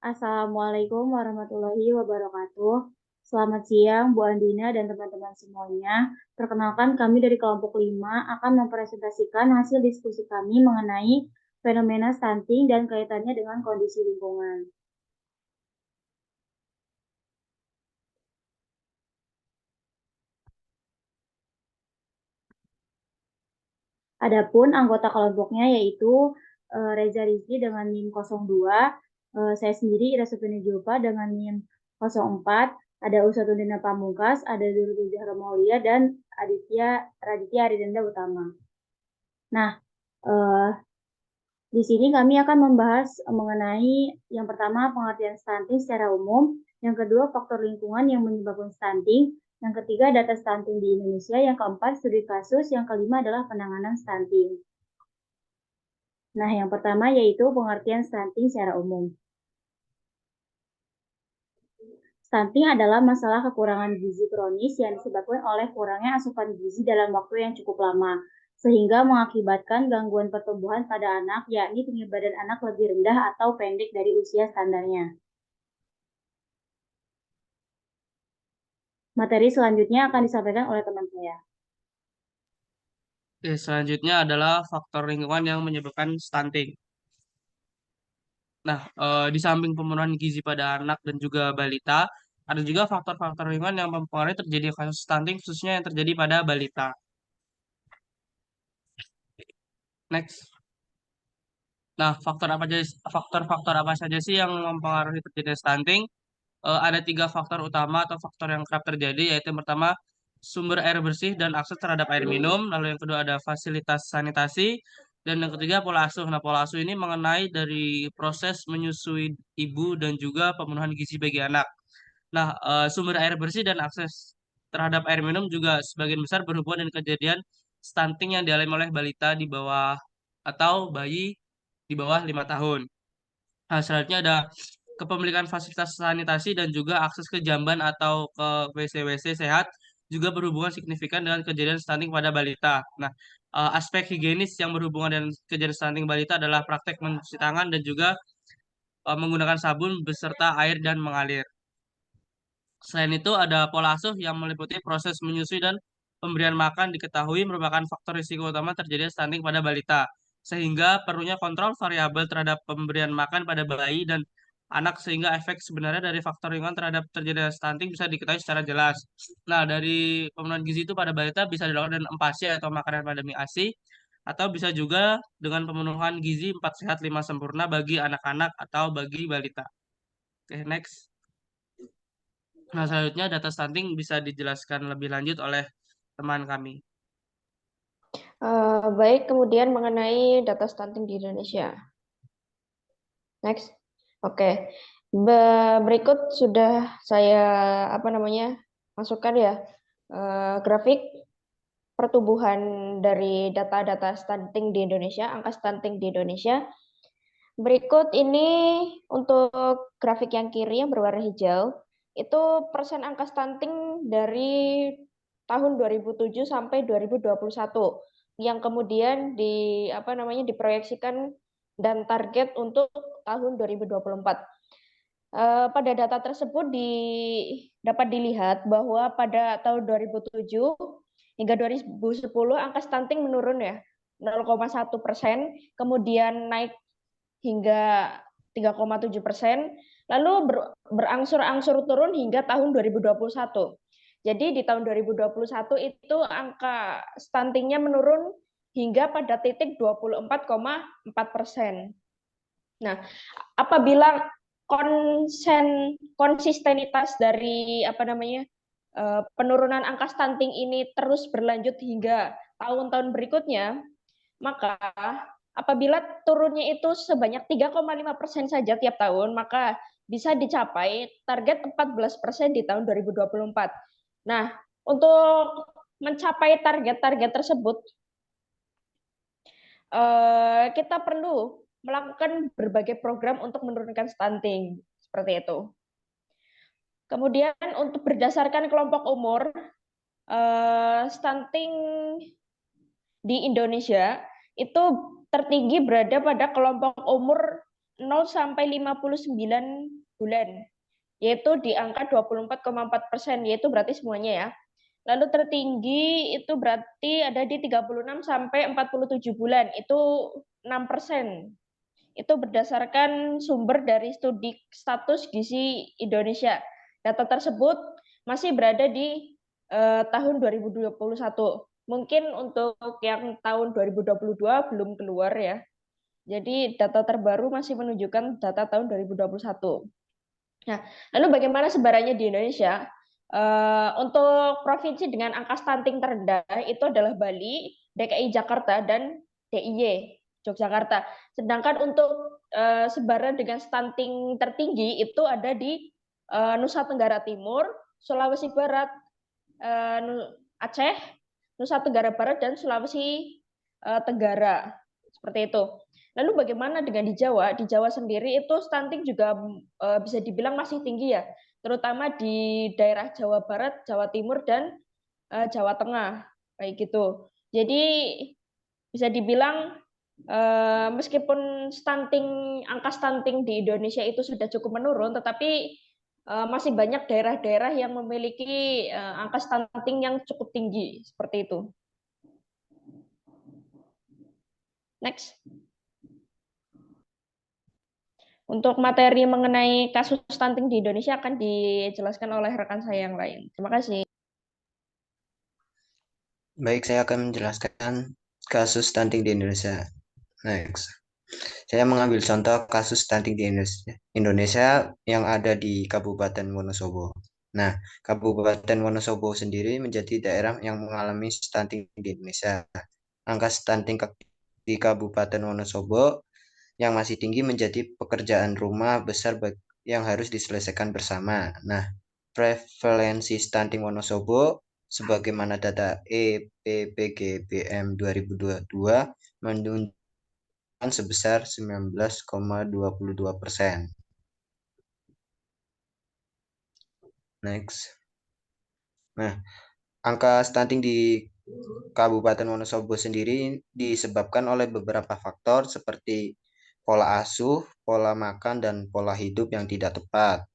Assalamualaikum warahmatullahi wabarakatuh. Selamat siang, Bu Andina dan teman-teman semuanya. Perkenalkan, kami dari kelompok 5 akan mempresentasikan hasil diskusi kami mengenai fenomena stunting dan kaitannya dengan kondisi lingkungan. Adapun anggota kelompoknya yaitu Reza Rizky dengan NIM 02, saya sendiri Ira Supini Julfa dengan NIM 04, ada Usatudina Pamungkas, ada Dulu Zahra Maulia, dan Raditya Aridenda Utama. Nah, eh, di sini kami akan membahas mengenai yang pertama pengertian stunting secara umum, yang kedua faktor lingkungan yang menyebabkan stunting, yang ketiga data stunting di Indonesia, yang keempat studi kasus, yang kelima adalah penanganan stunting. Nah, yang pertama yaitu pengertian stunting secara umum. Stunting adalah masalah kekurangan gizi kronis yang disebabkan oleh kurangnya asupan gizi dalam waktu yang cukup lama, sehingga mengakibatkan gangguan pertumbuhan pada anak, yakni tinggi badan anak lebih rendah atau pendek dari usia standarnya. Materi selanjutnya akan disampaikan oleh teman saya. Oke, selanjutnya adalah faktor lingkungan yang menyebabkan stunting. Nah, di samping pemenuhan gizi pada anak dan juga balita, ada juga faktor-faktor lingkungan yang mempengaruhi terjadi kasus stunting, khususnya yang terjadi pada balita. Next. Nah, faktor-faktor apa saja sih yang mempengaruhi terjadinya stunting? Ada tiga faktor utama atau faktor yang kerap terjadi, yaitu yang pertama sumber air bersih dan akses terhadap air minum, lalu yang kedua ada fasilitas sanitasi, dan yang ketiga pola asuh. Nah, pola asuh ini mengenai dari proses menyusui ibu dan juga pemenuhan gizi bagi anak. Nah, sumber air bersih dan akses terhadap air minum juga sebagian besar berhubungan dengan kejadian stunting yang dialami oleh balita di bawah atau bayi di bawah 5 tahun. Nah, selanjutnya ada kepemilikan fasilitas sanitasi dan juga akses ke jamban atau ke WC-WC sehat juga berhubungan signifikan dengan kejadian stunting pada balita. Nah, aspek higienis yang berhubungan dengan kejadian stunting balita adalah praktek mencuci tangan dan juga menggunakan sabun beserta air dan mengalir. Selain itu, ada pola asuh yang meliputi proses menyusui dan pemberian makan diketahui merupakan faktor risiko utama terjadinya stunting pada balita, sehingga perlunya kontrol variabel terhadap pemberian makan pada bayi dan anak sehingga efek sebenarnya dari faktor lingkungan terhadap terjadinya stunting bisa diketahui secara jelas. Nah, dari pemenuhan gizi itu pada balita bisa dilakukan dengan empasi atau makanan pada mie ASI, atau bisa juga dengan pemenuhan gizi 4 sehat 5 sempurna bagi anak-anak atau bagi balita. Oke, next. Nah, selanjutnya data stunting bisa dijelaskan lebih lanjut oleh teman kami. Baik, kemudian mengenai data stunting di Indonesia. Next. Oke. Berikut sudah saya masukkan ya grafik pertumbuhan dari data-data stunting di Indonesia, angka stunting di Indonesia. Berikut ini untuk grafik yang kiri yang berwarna hijau, itu persen angka stunting dari tahun 2007 sampai 2021 yang kemudian diproyeksikan dan target untuk tahun 2024. Pada data tersebut dapat dilihat bahwa pada tahun 2007 hingga 2010 angka stunting menurun ya 0,1%, kemudian naik hingga 3,7%, lalu berangsur-angsur turun hingga tahun 2021. Jadi di tahun 2021 itu angka stuntingnya menurun hingga pada titik 24,4%. Nah, apabila konsistenitas dari penurunan angka stunting ini terus berlanjut hingga tahun-tahun berikutnya, maka apabila turunnya itu sebanyak 3,5% saja tiap tahun, maka bisa dicapai target 14% di tahun 2024. Nah, untuk mencapai target-target tersebut, kita perlu melakukan berbagai program untuk menurunkan stunting, seperti itu. Kemudian untuk berdasarkan kelompok umur, stunting di Indonesia itu tertinggi berada pada kelompok umur 0 sampai 59 bulan, yaitu di angka 24,4%, yaitu berarti semuanya ya. Lalu tertinggi itu berarti ada di 36 sampai 47 bulan, itu 6%. Itu berdasarkan sumber dari studi status gizi Indonesia. Data tersebut masih berada di tahun 2021. Mungkin untuk yang tahun 2022 belum keluar ya. Jadi data terbaru masih menunjukkan data tahun 2021. Nah, lalu bagaimana sebarannya di Indonesia? Untuk provinsi dengan angka stunting terendah itu adalah Bali, DKI Jakarta, dan DIY Yogyakarta. Sedangkan untuk sebaran dengan stunting tertinggi itu ada di Nusa Tenggara Timur, Sulawesi Barat, Aceh, Nusa Tenggara Barat, dan Sulawesi Tenggara. Seperti itu. Lalu bagaimana dengan di Jawa? Di Jawa sendiri itu stunting juga bisa dibilang masih tinggi ya, terutama di daerah Jawa Barat, Jawa Timur, dan Jawa Tengah, kayak gitu. Jadi bisa dibilang meskipun angka stunting di Indonesia itu sudah cukup menurun, tetapi masih banyak daerah-daerah yang memiliki angka stunting yang cukup tinggi, seperti itu. Next. Untuk materi mengenai kasus stunting di Indonesia akan dijelaskan oleh rekan saya yang lain. Terima kasih. Baik, saya akan menjelaskan kasus stunting di Indonesia. Next. Saya mengambil contoh kasus stunting di Indonesia yang ada di Kabupaten Wonosobo. Nah, Kabupaten Wonosobo sendiri menjadi daerah yang mengalami stunting di Indonesia. Angka stunting di Kabupaten Wonosobo yang masih tinggi menjadi pekerjaan rumah besar yang harus diselesaikan bersama. Nah, prevalensi stunting Wonosobo sebagaimana data EPPGBM 2022 menunjukkan sebesar 19,22%. Next. Nah, angka stunting di Kabupaten Wonosobo sendiri disebabkan oleh beberapa faktor seperti pola asuh, pola makan, dan pola hidup yang tidak tepat.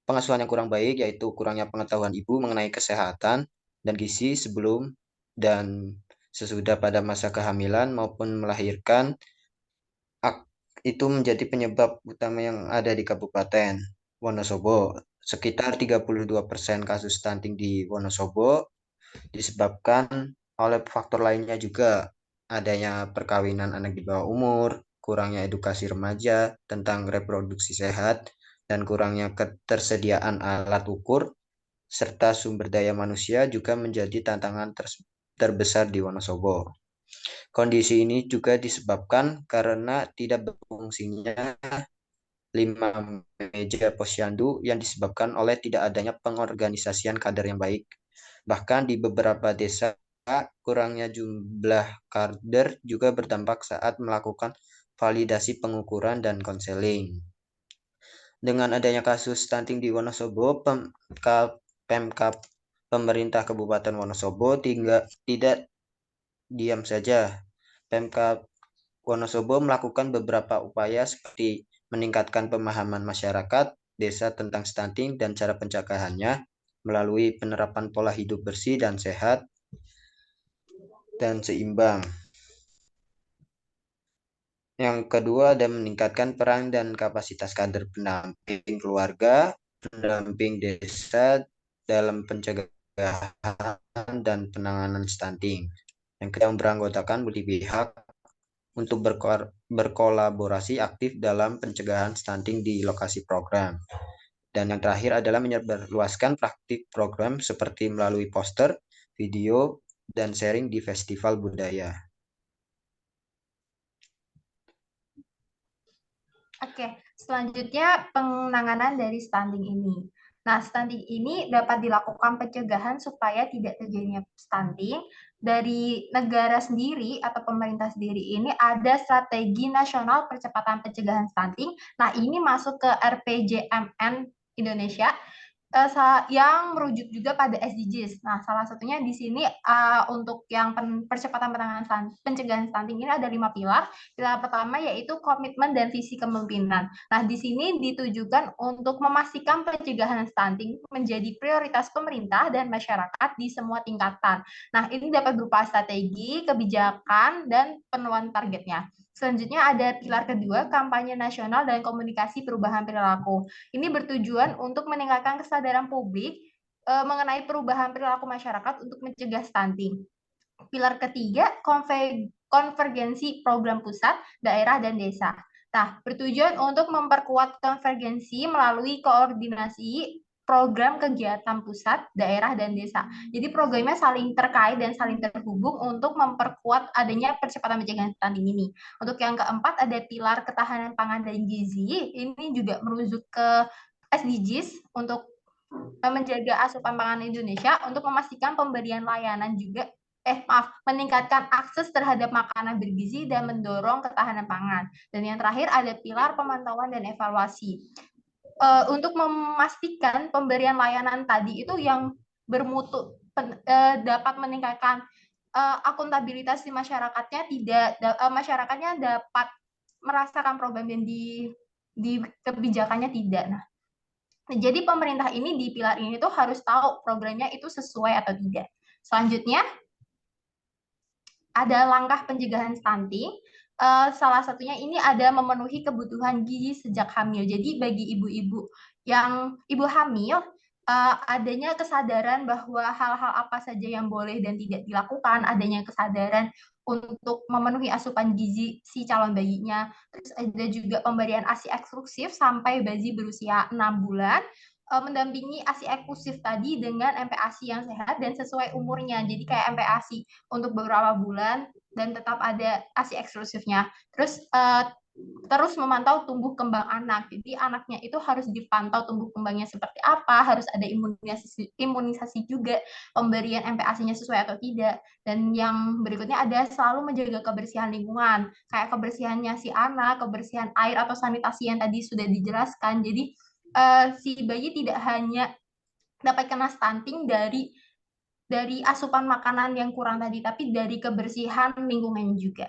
Pengasuhan yang kurang baik yaitu kurangnya pengetahuan ibu mengenai kesehatan dan gizi sebelum dan sesudah pada masa kehamilan maupun melahirkan, itu menjadi penyebab utama yang ada di Kabupaten Wonosobo. Sekitar 32% kasus stunting di Wonosobo disebabkan oleh faktor lainnya juga, adanya perkawinan anak di bawah umur, kurangnya edukasi remaja tentang reproduksi sehat, dan kurangnya ketersediaan alat ukur, serta sumber daya manusia juga menjadi tantangan terbesar di Wonosobo. Kondisi ini juga disebabkan karena tidak berfungsinya 5 meja posyandu yang disebabkan oleh tidak adanya pengorganisasian kader yang baik. Bahkan di beberapa desa, kurangnya jumlah kader juga berdampak saat melakukan validasi pengukuran dan konseling. Dengan adanya kasus stunting di Wonosobo, Pemkab pemerintah Kabupaten Wonosobo tidak diam saja. Pemkab Wonosobo melakukan beberapa upaya seperti meningkatkan pemahaman masyarakat desa tentang stunting dan cara pencegahannya melalui penerapan pola hidup bersih dan sehat dan seimbang. Yang kedua ada meningkatkan peran dan kapasitas kader pendamping keluarga, pendamping desa dalam pencegahan dan penanganan stunting. Yang ketiga beranggotakan multi pihak untuk berkolaborasi aktif dalam pencegahan stunting di lokasi program. Dan yang terakhir adalah menyebarluaskan praktik program seperti melalui poster, video, dan sharing di festival budaya. Oke, selanjutnya penanganan dari stunting ini. Nah, stunting ini dapat dilakukan pencegahan supaya tidak terjadinya stunting. Dari negara sendiri atau pemerintah sendiri ini ada strategi nasional percepatan pencegahan stunting. Nah, ini masuk ke RPJMN Indonesia. yang merujuk juga pada SDGs. Nah, salah satunya di sini untuk yang percepatan pencegahan stunting ini ada 5 pilar. Pilar pertama yaitu komitmen dan visi kepemimpinan. Nah, di sini ditujukan untuk memastikan pencegahan stunting menjadi prioritas pemerintah dan masyarakat di semua tingkatan. Nah, ini dapat berupa strategi, kebijakan, dan penurunan targetnya. Selanjutnya ada pilar kedua, kampanye nasional dan komunikasi perubahan perilaku. Ini bertujuan untuk meningkatkan kesadaran publik mengenai perubahan perilaku masyarakat untuk mencegah stunting. Pilar ketiga, konvergensi program pusat, daerah, dan desa. Nah, bertujuan untuk memperkuat konvergensi melalui koordinasi program kegiatan pusat, daerah, dan desa. Jadi programnya saling terkait dan saling terhubung untuk memperkuat adanya percepatan pencegahan stunting ini. Untuk yang keempat ada pilar ketahanan pangan dan gizi. Ini juga merujuk ke SDGs untuk menjaga asupan pangan Indonesia untuk memastikan pemberian layanan juga meningkatkan akses terhadap makanan bergizi dan mendorong ketahanan pangan. Dan yang terakhir ada pilar pemantauan dan evaluasi. Untuk memastikan pemberian layanan tadi itu yang bermutu dapat meningkatkan akuntabilitas di masyarakatnya, masyarakatnya dapat merasakan program yang di kebijakannya tidak. Nah, jadi pemerintah ini di pilar ini tuh harus tahu programnya itu sesuai atau tidak. Selanjutnya ada langkah pencegahan stunting. Salah satunya ini ada memenuhi kebutuhan gizi sejak hamil. Jadi bagi ibu-ibu yang ibu hamil, adanya kesadaran bahwa hal-hal apa saja yang boleh dan tidak dilakukan, adanya kesadaran untuk memenuhi asupan gizi si calon bayinya. Terus ada juga pemberian ASI eksklusif sampai bayi berusia 6 bulan, mendampingi ASI eksklusif tadi dengan MPASI yang sehat dan sesuai umurnya. Jadi kayak MPASI untuk beberapa bulan dan tetap ada ASI eksklusifnya. Terus memantau tumbuh kembang anak. Jadi anaknya itu harus dipantau tumbuh kembangnya seperti apa, harus ada imunisasi juga, pemberian MPASI-nya sesuai atau tidak. Dan yang berikutnya ada selalu menjaga kebersihan lingkungan, kayak kebersihannya si anak, kebersihan air atau sanitasi yang tadi sudah dijelaskan. Jadi si bayi tidak hanya dapat kena stunting dari asupan makanan yang kurang tadi, tapi dari kebersihan lingkungan juga.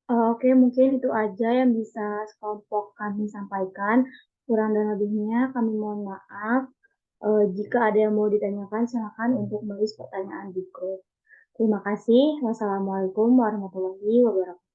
Oke, mungkin itu aja yang bisa sekelompok kami sampaikan. Kurang dan lebihnya kami mohon maaf. Jika ada yang mau ditanyakan, silakan untuk menulis pertanyaan di grup. Terima kasih. Wassalamualaikum warahmatullahi wabarakatuh.